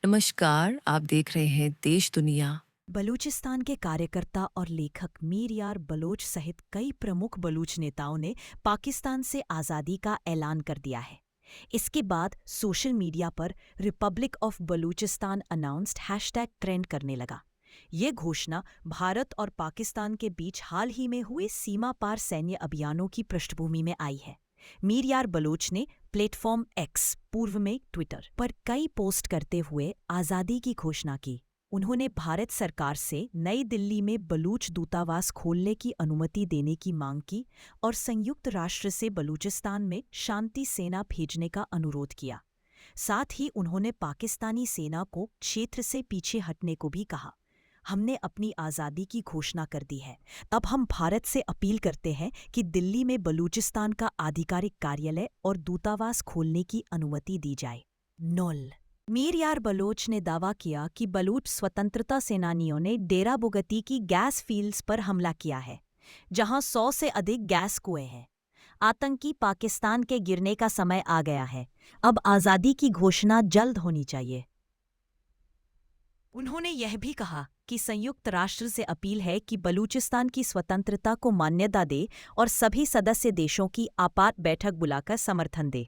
नमस्कार, आप देख रहे हैं देश दुनिया। बलूचिस्तान के कार्यकर्ता और लेखक मीर यार बलोच सहित कई प्रमुख बलूच नेताओं ने पाकिस्तान से आज़ादी का ऐलान कर दिया है। इसके बाद सोशल मीडिया पर Republic of Balochistan announced hashtag trend करने लगा। ये घोषणा भारत और पाकिस्तान के बीच हाल ही में हुए सीमा पार सैन्य अभियानों की पृष्ठभूमि में आई है। मीर यार बलोच ने प्लेटफॉर्म एक्स, पूर्व में ट्विटर, पर कई पोस्ट करते हुए आज़ादी की घोषणा की। उन्होंने भारत सरकार से नई दिल्ली में बलूच दूतावास खोलने की अनुमति देने की मांग की और संयुक्त राष्ट्र से बलूचिस्तान में शांति सेना भेजने का अनुरोध किया। साथ ही उन्होंने पाकिस्तानी सेना को क्षेत्र से पीछे हटने को भी कहा। हमने अपनी आज़ादी की घोषणा कर दी है। अब हम भारत से अपील करते हैं कि दिल्ली में बलूचिस्तान का आधिकारिक कार्यालय और दूतावास खोलने की अनुमति दी जाए। नोल मीर यार बलोच ने दावा किया कि बलूच स्वतंत्रता सेनानियों ने डेरा बुगती की गैस फील्ड्स पर हमला किया है, जहां 100 से अधिक गैस कुएं हैं। आतंकी पाकिस्तान के गिरने का समय आ गया है। अब आज़ादी की घोषणा जल्द होनी चाहिए। उन्होंने यह भी कहा कि संयुक्त राष्ट्र से अपील है कि बलूचिस्तान की स्वतंत्रता को मान्यता दे और सभी सदस्य देशों की आपात बैठक बुलाकर समर्थन दे।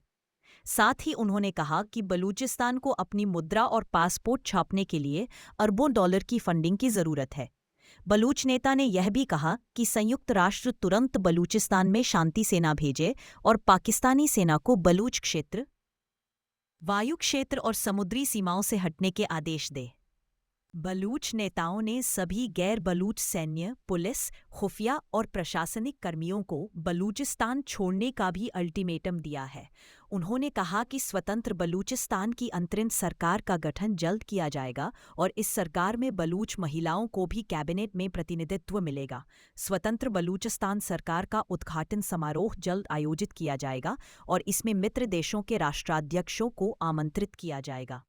साथ ही उन्होंने कहा कि बलूचिस्तान को अपनी मुद्रा और पासपोर्ट छापने के लिए अरबों डॉलर की फंडिंग की जरूरत है। बलूच नेता ने यह भी कहा कि संयुक्त राष्ट्र तुरंत बलूचिस्तान में शांति सेना भेजे और पाकिस्तानी सेना को बलूच क्षेत्र, वायु क्षेत्र और समुद्री सीमाओं से हटने के आदेश दे। बलूच नेताओं ने सभी गैर बलूच सैन्य, पुलिस, खुफिया और प्रशासनिक कर्मियों को बलूचिस्तान छोड़ने का भी अल्टीमेटम दिया है। उन्होंने कहा कि स्वतंत्र बलूचिस्तान की अंतरिम सरकार का गठन जल्द किया जाएगा और इस सरकार में बलूच महिलाओं को भी कैबिनेट में प्रतिनिधित्व मिलेगा। स्वतंत्र बलूचिस्तान सरकार का उद्घाटन समारोह जल्द आयोजित किया जाएगा और इसमें मित्र देशों के राष्ट्राध्यक्षों को आमंत्रित किया जाएगा।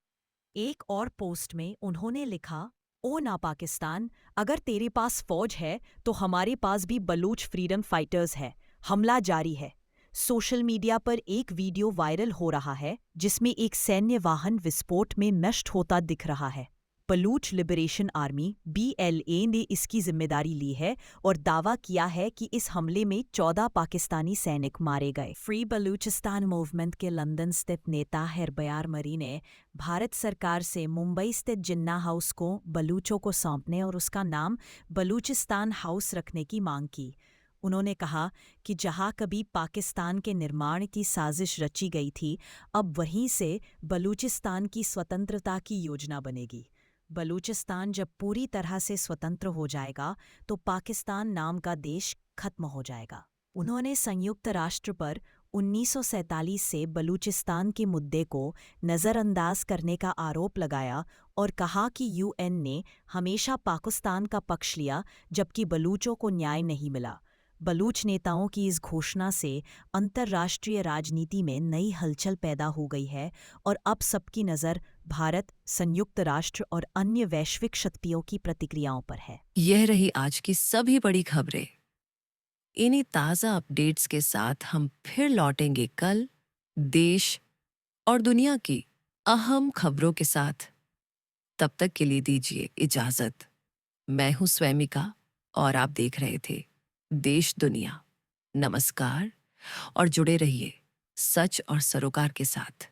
एक और पोस्ट में उन्होंने लिखा, ओ ना पाकिस्तान, अगर तेरे पास फौज है तो हमारे पास भी बलूच फ्रीडम फाइटर्स है। हमला जारी है। सोशल मीडिया पर एक वीडियो वायरल हो रहा है जिसमें एक सैन्य वाहन विस्फोट में नष्ट होता दिख रहा है। बलूच लिबरेशन आर्मी (BLA) ने इसकी जिम्मेदारी ली है और दावा किया है कि इस हमले में 14 पाकिस्तानी सैनिक मारे गए। फ्री बलूचिस्तान मूवमेंट के लंदन स्थित नेता हरबयार मरी ने भारत सरकार से मुंबई स्थित जिन्ना हाउस को बलूचों को सौंपने और उसका नाम बलूचिस्तान हाउस रखने की मांग की। उन्होंने कहा कि जहां कभी पाकिस्तान के निर्माण की साजिश रची गई थी, अब वहीं से बलूचिस्तान की स्वतंत्रता की योजना बनेगी। बलूचिस्तान जब पूरी तरह से स्वतंत्र हो जाएगा तो पाकिस्तान नाम का देश खत्म हो जाएगा। उन्होंने संयुक्त राष्ट्र पर 1947 से बलूचिस्तान के मुद्दे को नज़रअंदाज करने का आरोप लगाया और कहा कि UN ने हमेशा पाकिस्तान का पक्ष लिया जबकि बलूचों को न्याय नहीं मिला। बलूच नेताओं की इस घोषणा से अंतर्राष्ट्रीय राजनीति में नई हलचल पैदा हो गई है और अब सबकी नज़र भारत, संयुक्त राष्ट्र और अन्य वैश्विक शक्तियों की प्रतिक्रियाओं पर है। यह रही आज की सभी बड़ी खबरें। इन्हीं ताज़ा अपडेट्स के साथ हम फिर लौटेंगे कल, देश और दुनिया की अहम खबरों के साथ। तब तक के लिए दीजिए इजाजत। मैं हूं स्वैमिका और आप देख रहे थे देश दुनिया। नमस्कार और जुड़े रहिए सच और सरोकार के साथ।